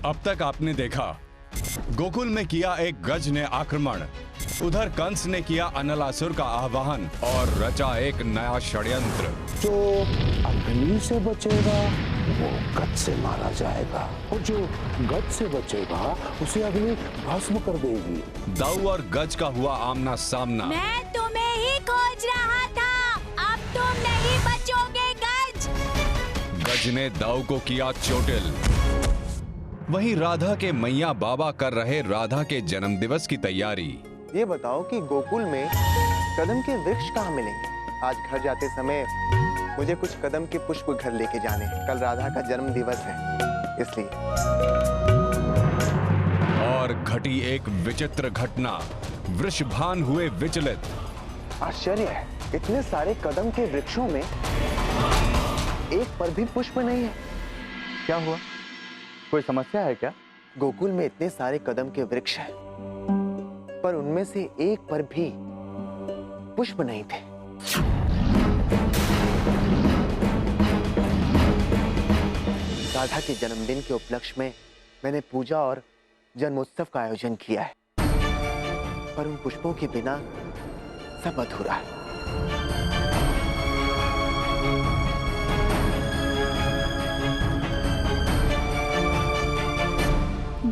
अब तक आपने देखा, गोकुल में किया एक गज ने आक्रमण, उधर कंस ने किया अनलासुर का आह्वान और रचा एक नया षड्यंत्र। जो अग्नि से बचेगा वो गज से मारा जाएगा, और जो गज से बचेगा उसे अग्नि भस्म कर देगी। दाऊ और गज का हुआ आमना सामना। मैं तुम्हें ही खोज रहा था, अब तुम नहीं बचोगे गज। गज ने दाऊ को किया चोटिल। वहीं राधा के मैया बाबा कर रहे राधा के जन्म दिवस की तैयारी। ये बताओ कि गोकुल में कदम के वृक्ष कहाँ मिलेंगे? आज घर जाते समय मुझे कुछ कदम के पुष्प घर लेके जाने, कल राधा का जन्म दिवस है इसलिए। और घटी एक विचित्र घटना, वृषभान हुए विचलित। आश्चर्य है, इतने सारे कदम के वृक्षों में एक पर भी पुष्प नहीं है। क्या हुआ? कोई समस्या है क्या? गोकुल में इतने सारे कदम के वृक्ष हैं, पर उनमें से एक पर भी पुष्प नहीं थे। राधा के जन्मदिन के उपलक्ष्य में मैंने पूजा और जन्मोत्सव का आयोजन किया है, पर उन पुष्पों के बिना सब अधूरा है।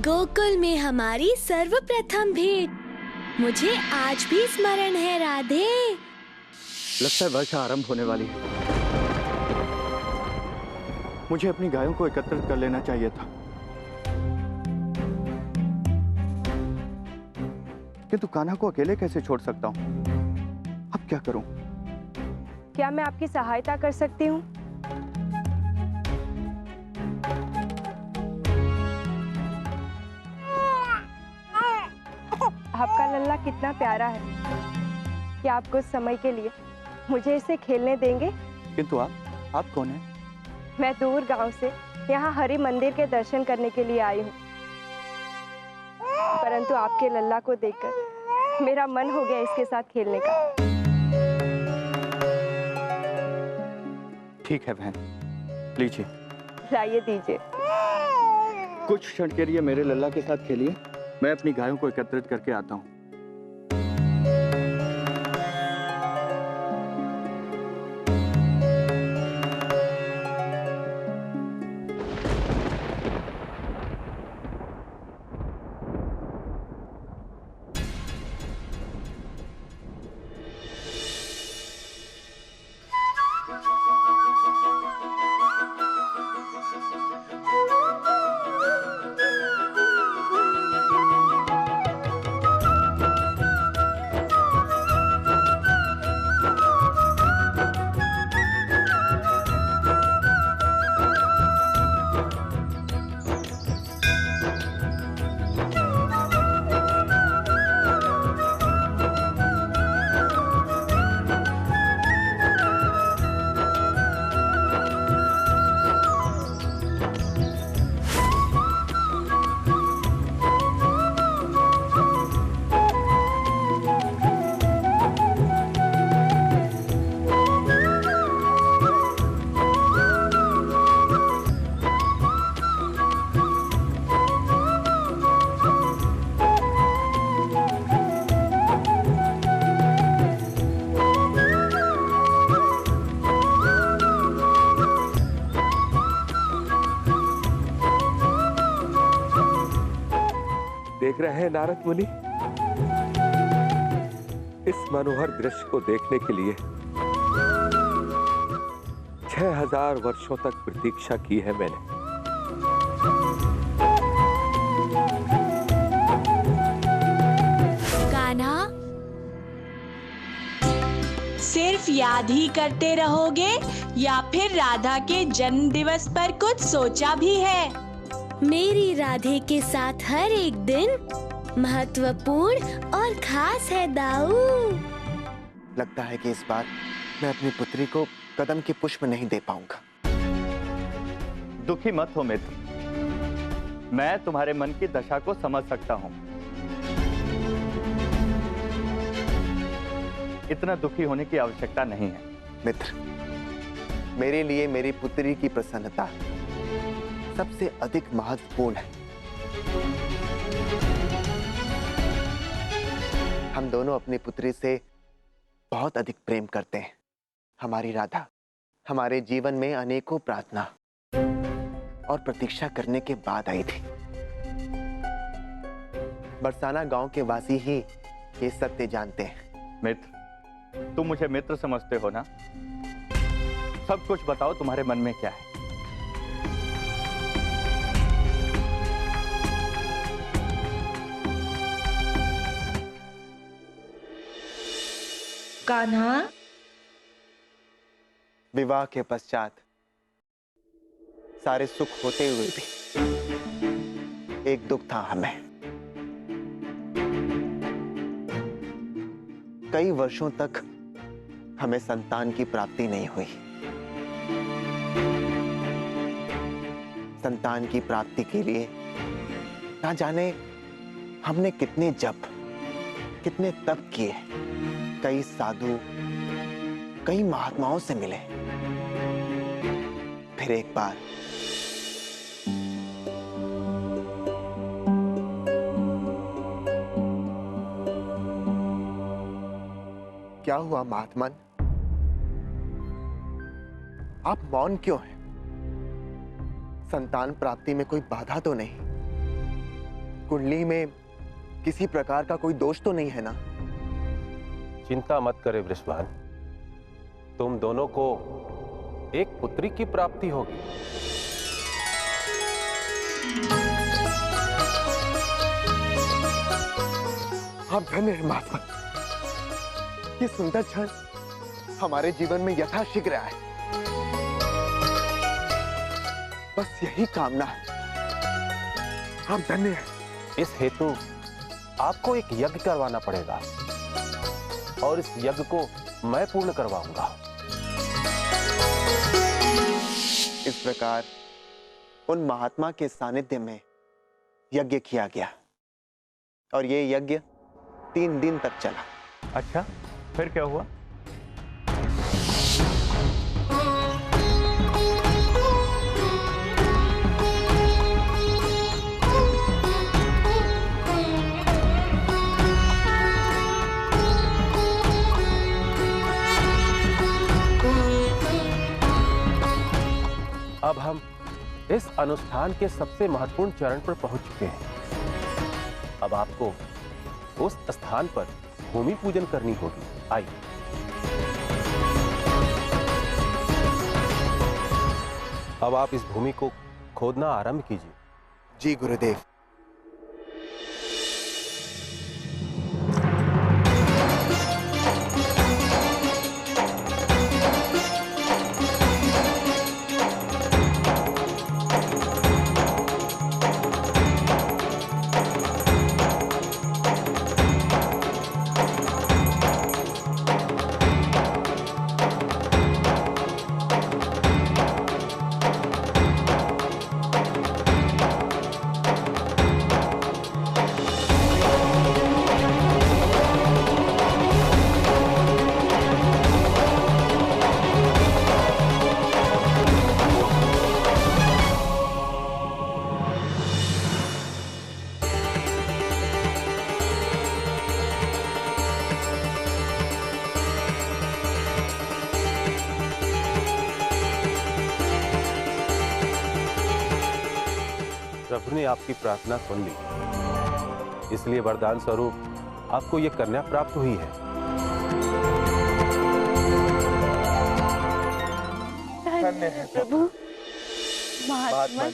गोकुल में हमारी सर्वप्रथम भेंट मुझे आज भी स्मरण है राधे। लगता है वर्षा आरंभ होने वाली है। मुझे अपनी गायों को एकत्रित कर लेना चाहिए था, किंतु कान्हा को अकेले कैसे छोड़ सकता हूँ? अब क्या करूं? क्या मैं आपकी सहायता कर सकती हूँ? आपका लल्ला कितना प्यारा है। क्या आप कुछ समय के लिए मुझे इसे खेलने देंगे? किंतु आप कौन हैं? मैं दूर गांव से यहाँ हरि मंदिर के दर्शन करने के लिए आई हूँ, परंतु आपके लल्ला को देखकर मेरा मन हो गया इसके साथ खेलने का। ठीक है बहन, लीजिए। लाइए दीजिए। कुछ क्षण के लिए मेरे लल्ला के साथ खेलिए, मैं अपनी गायों को एकत्रित करके आता हूँ। देख रहे हैं नारद मुनि, इस मनोहर दृश्य को देखने के लिए 6000 वर्षों तक प्रतीक्षा की है मैंने। कान्हा, सिर्फ याद ही करते रहोगे या फिर राधा के जन्म दिवस पर कुछ सोचा भी है? मेरी राधे के साथ हर एक दिन महत्वपूर्ण और खास है दाऊ। लगता है कि इस बार मैं अपनी पुत्री को कदम के पुष्प नहीं दे पाऊंगा। दुखी मत हो मित्र, मैं तुम्हारे मन की दशा को समझ सकता हूँ। इतना दुखी होने की आवश्यकता नहीं है। मित्र, मेरे लिए मेरी पुत्री की प्रसन्नता सबसे अधिक महत्वपूर्ण है। हम दोनों अपनी पुत्री से बहुत अधिक प्रेम करते हैं। हमारी राधा हमारे जीवन में अनेकों प्रार्थना और प्रतीक्षा करने के बाद आई थी। बरसाना गांव के वासी ही ये सत्य जानते हैं। मित्र, तुम मुझे मित्र समझते हो ना? सब कुछ बताओ, तुम्हारे मन में क्या है? कान्हा, विवाह के पश्चात सारे सुख होते हुए भी एक दुख था हमें। कई वर्षों तक हमें संतान की प्राप्ति नहीं हुई। संतान की प्राप्ति के लिए ना जाने हमने कितने जप, कितने तप किए, कई साधु, कई महात्माओं से मिले। फिर एक बार क्या हुआ महात्मन? आप मौन क्यों हैं? संतान प्राप्ति में कोई बाधा तो नहीं? कुंडली में किसी प्रकार का कोई दोष तो नहीं है ना? चिंता मत करे वृषभान, तुम दोनों को एक पुत्री की प्राप्ति होगी। आप धन्य हैं महात्मा। ये सुंदर क्षण हमारे जीवन में यथाशीघ्र आए, बस यही कामना है। आप धन्य हैं। इस हेतु आपको एक यज्ञ करवाना पड़ेगा और इस यज्ञ को मैं पूर्ण करवाऊंगा। इस प्रकार उन महात्मा के सानिध्य में यज्ञ किया गया और ये यज्ञ 3 दिन तक चला। अच्छा, फिर क्या हुआ? अब हम इस अनुष्ठान के सबसे महत्वपूर्ण चरण पर पहुंच चुके हैं। अब आपको उस स्थान पर भूमि पूजन करनी होगी। आइए। अब आप इस भूमि को खोदना आरंभ कीजिए। जी गुरुदेव। प्रभु ने आपकी प्रार्थना सुन ली, इसलिए वरदान स्वरूप आपको यह कन्या प्राप्त हुई है। धन्य है प्रभु। महात्मन,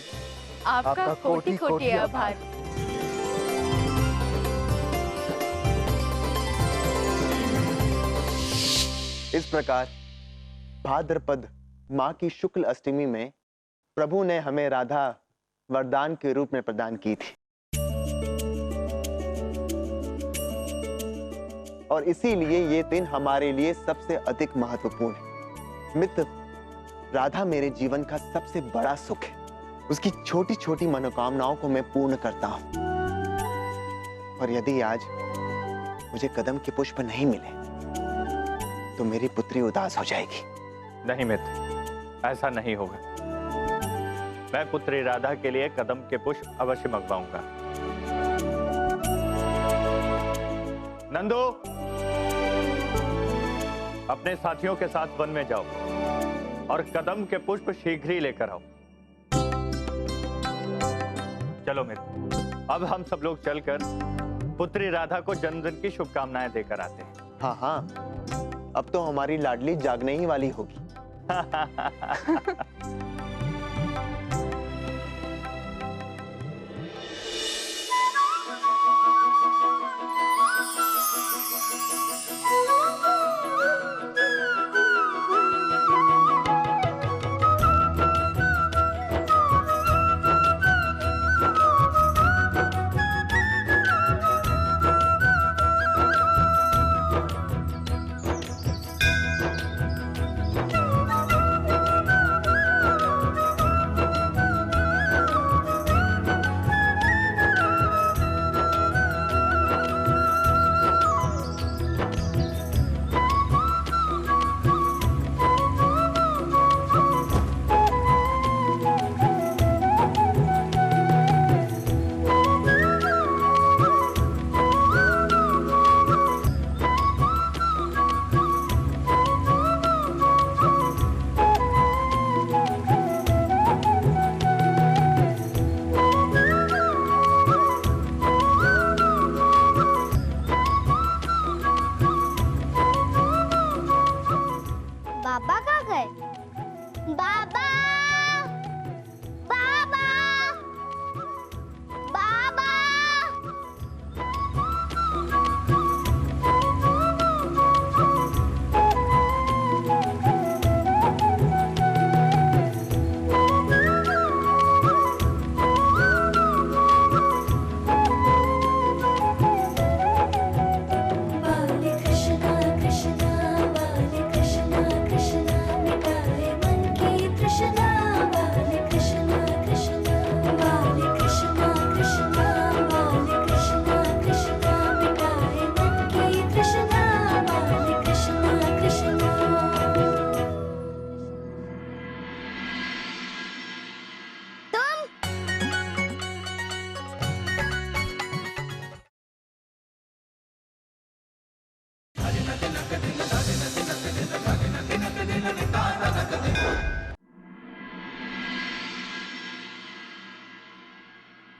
आपका कोटि कोटि आभार। इस प्रकार भाद्रपद माँ की शुक्ल अष्टमी में प्रभु ने हमें राधा वरदान के रूप में प्रदान की थी और इसीलिए ये दिन हमारे लिए सबसे अधिक महत्वपूर्ण है। मित्र, राधा मेरे जीवन का सबसे बड़ा सुख है। उसकी छोटी छोटी मनोकामनाओं को मैं पूर्ण करता हूं और यदि आज मुझे कदम के पुष्प नहीं मिले तो मेरी पुत्री उदास हो जाएगी। नहीं मित्र, ऐसा नहीं होगा। मैं पुत्री राधा के लिए कदम के पुष्प अवश्य मंगवाऊंगा। नंदू, अपने साथियों के साथ वन में जाओ और कदम के पुष्प शीघ्र ही लेकर आओ। चलो मित्र, अब हम सब लोग चलकर पुत्री राधा को जन्मदिन की शुभकामनाएं देकर आते हैं। हाँ हाँ, अब तो हमारी लाडली जागने ही वाली होगी। बाबा कहाँ गए? बाबा, बाबा, बाबा।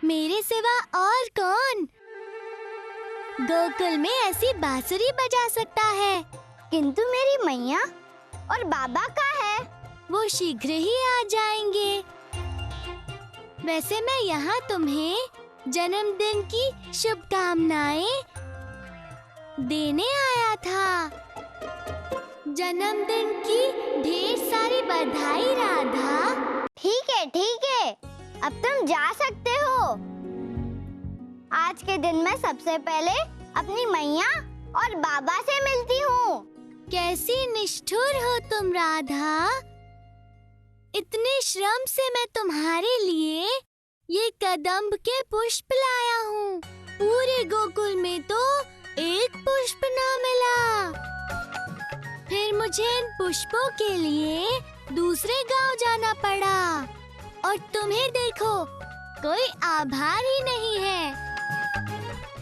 मेरे सिवा और कौन गोकुल में ऐसी बांसुरी बजा सकता है? किंतु मेरी मैया और बाबा कहाँ है? वो शीघ्र ही आ जाएंगे। वैसे मैं यहाँ तुम्हें जन्मदिन की शुभकामनाएं देने आया था। जन्मदिन की ढेर सारी बधाई राधा। ठीक है, अब तुम जा सकते हो। आज के दिन मैं सबसे पहले अपनी मैया और बाबा से मिलती हूँ। कैसी निष्ठुर हो तुम राधा। इतने श्रम से मैं तुम्हारे लिए ये कदम्ब के पुष्प लाया हूँ। पूरे गोकुल में तो एक पुष्प ना मिला। फिर मुझे इन पुष्पों के लिए दूसरे गांव जाना पड़ा। और तुम्हें देखो, कोई आभार ही नहीं है।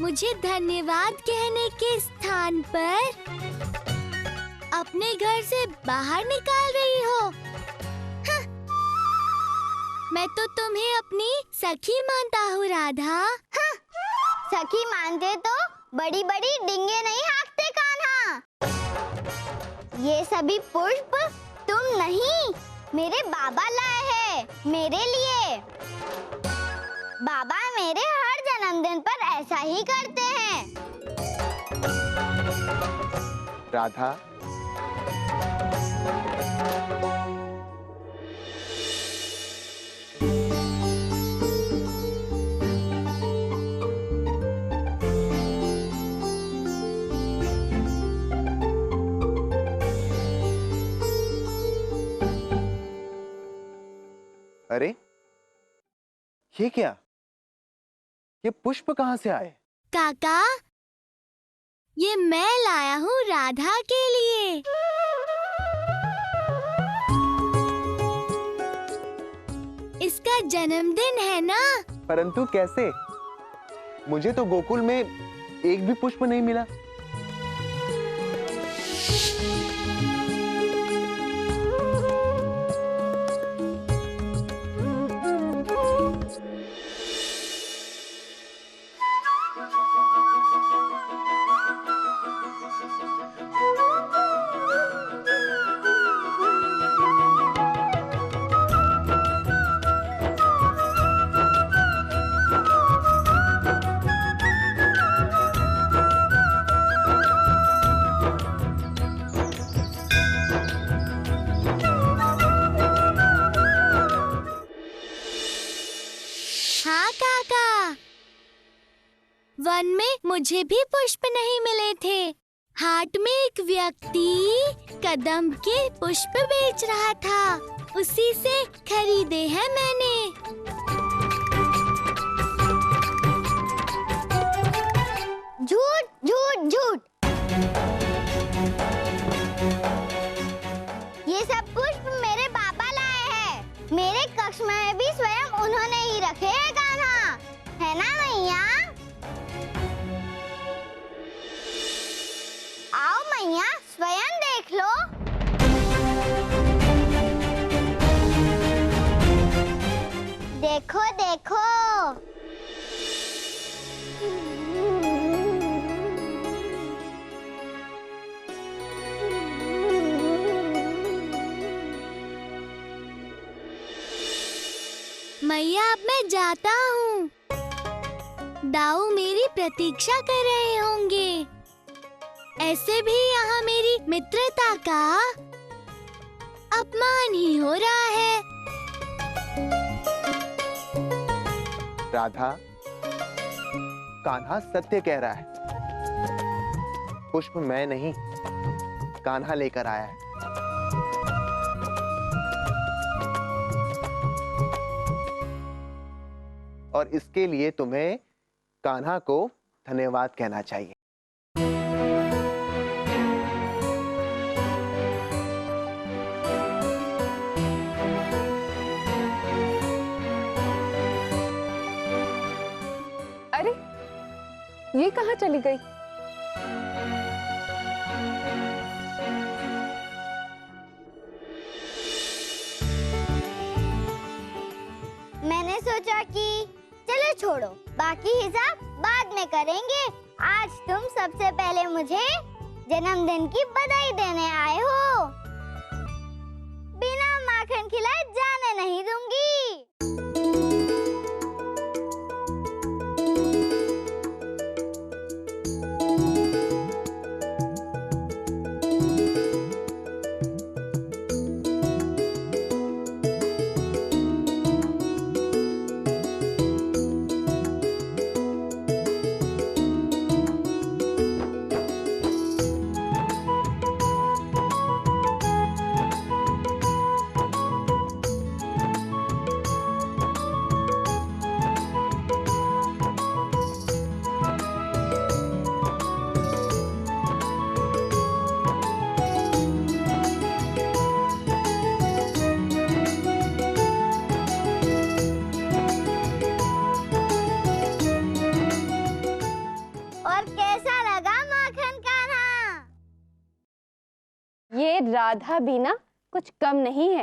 मुझे धन्यवाद कहने के स्थान पर अपने घर से बाहर निकाल रही हो। हाँ। मैं तो तुम्हें अपनी सखी मानता हूँ राधा। हाँ। सखी मानते तो बड़ी बड़ी डिंगे नहीं हाँकते कान्हा। ये सभी पुष्प तुम नहीं, मेरे बाबा लाए हैं मेरे लिए। बाबा मेरे हर जन्मदिन पर ऐसा ही करते हैं। राधा, अरे ये क्या? ये पुष्प कहाँ से आए? काका, ये मैं लाया हूँ राधा के लिए। इसका जन्मदिन है ना। परंतु कैसे? मुझे तो गोकुल में एक भी पुष्प नहीं मिला। वन में मुझे भी पुष्प नहीं मिले थे। हाट में एक व्यक्ति कदम्ब के पुष्प बेच रहा था, उसी से खरीदे हैं मैंने। झूठ झूठ झूठ। ये सब पुष्प मेरे पापा लाए हैं। मेरे कक्ष में भी स्वयं उन्होंने ही रखे हैं कान्हा, है ना मैया? आओ मैया, स्वयं देख लो। देखो देखो। मैया अब मैं जाता हूँ। दाऊ मेरी प्रतीक्षा कर रहे होंगे। ऐसे भी यहाँ मेरी मित्रता का अपमान ही हो रहा है। राधा, कान्हा सत्य कह रहा है। पुष्प मैं नहीं, कान्हा लेकर आया है। और इसके लिए तुम्हें कान्हा को धन्यवाद कहना चाहिए। अरे, ये कहाँ चली गई? मैंने सोचा कि चलो छोड़ो, बाकी हिसाब बाद में करेंगे। आज तुम सबसे पहले मुझे जन्मदिन की बधाई देने आए हो। बिना माखन खिलाए जाने नहीं दूंगी। ये राधा बीना कुछ कम नहीं है।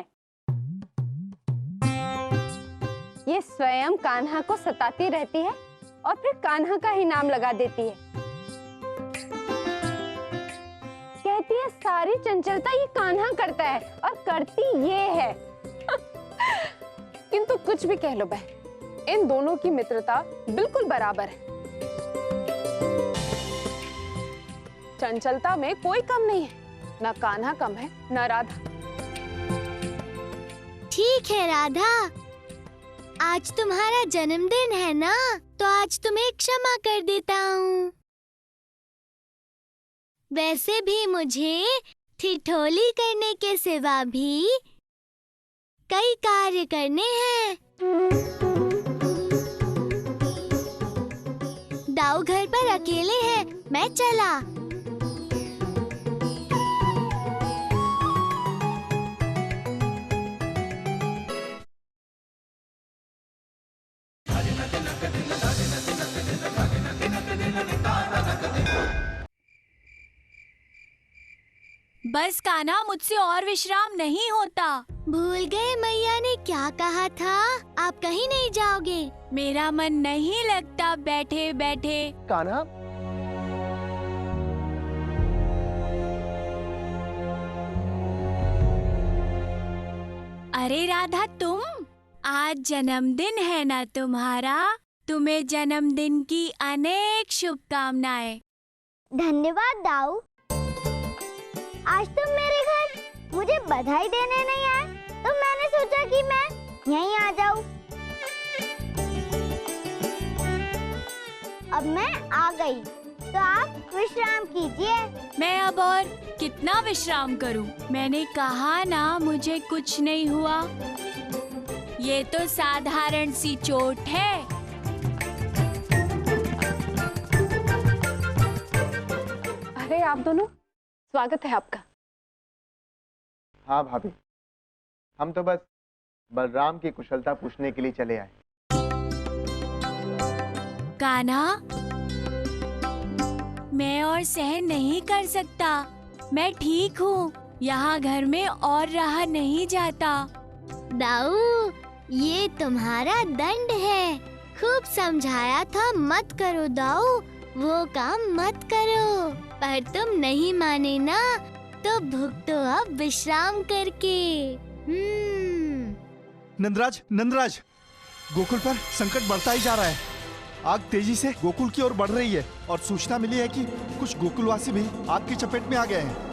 ये स्वयं कान्हा को सताती रहती है और फिर कान्हा का ही नाम लगा देती है। कहती है सारी चंचलता ये कान्हा करता है और करती ये है। किंतु कुछ भी कह लो बहन, इन दोनों की मित्रता बिल्कुल बराबर है। चंचलता में कोई कम नहीं है, ना कान्हा कम है ना राधा। ठीक है राधा, आज तुम्हारा जन्मदिन है ना, तो आज तुम्हें क्षमा कर देता हूँ। वैसे भी मुझे ठिठोली करने के सिवा भी कई कार्य करने हैं। दाऊ घर पर अकेले हैं, मैं चला। बस कान्हा, मुझसे और विश्राम नहीं होता। भूल गए मैया ने क्या कहा था? आप कहीं नहीं जाओगे? मेरा मन नहीं लगता बैठे बैठे। कान्हा, अरे राधा, तुम आज जन्मदिन है ना तुम्हारा? तुम्हें जन्मदिन की अनेक शुभकामनाएं। धन्यवाद दाऊ। आज तुम मेरे घर मुझे बधाई देने नहीं आए, तो मैंने सोचा कि मैं यहीं आ जाऊं। अब अब मैं आ गई, तो आप विश्राम कीजिए। मैं अब और कितना विश्राम करूं? मैंने कहा ना मुझे कुछ नहीं हुआ। ये तो साधारण सी चोट है। अरे आप दोनों, स्वागत है आपका। हाँ भाभी, हम तो बस बलराम की कुशलता पूछने के लिए चले आए। कान्हा, मैं और सहन नहीं कर सकता। मैं ठीक हूँ। यहाँ घर में और रहा नहीं जाता। दाऊ, ये तुम्हारा दंड है। खूब समझाया था मत करो दाऊ, वो काम मत करो। पर तुम नहीं माने ना, तो भुगतो अब विश्राम करके। नंदराज, नंदराज, गोकुल पर संकट बढ़ता ही जा रहा है। आग तेजी से गोकुल की ओर बढ़ रही है और सूचना मिली है कि कुछ गोकुलवासी भी आग की चपेट में आ गए हैं।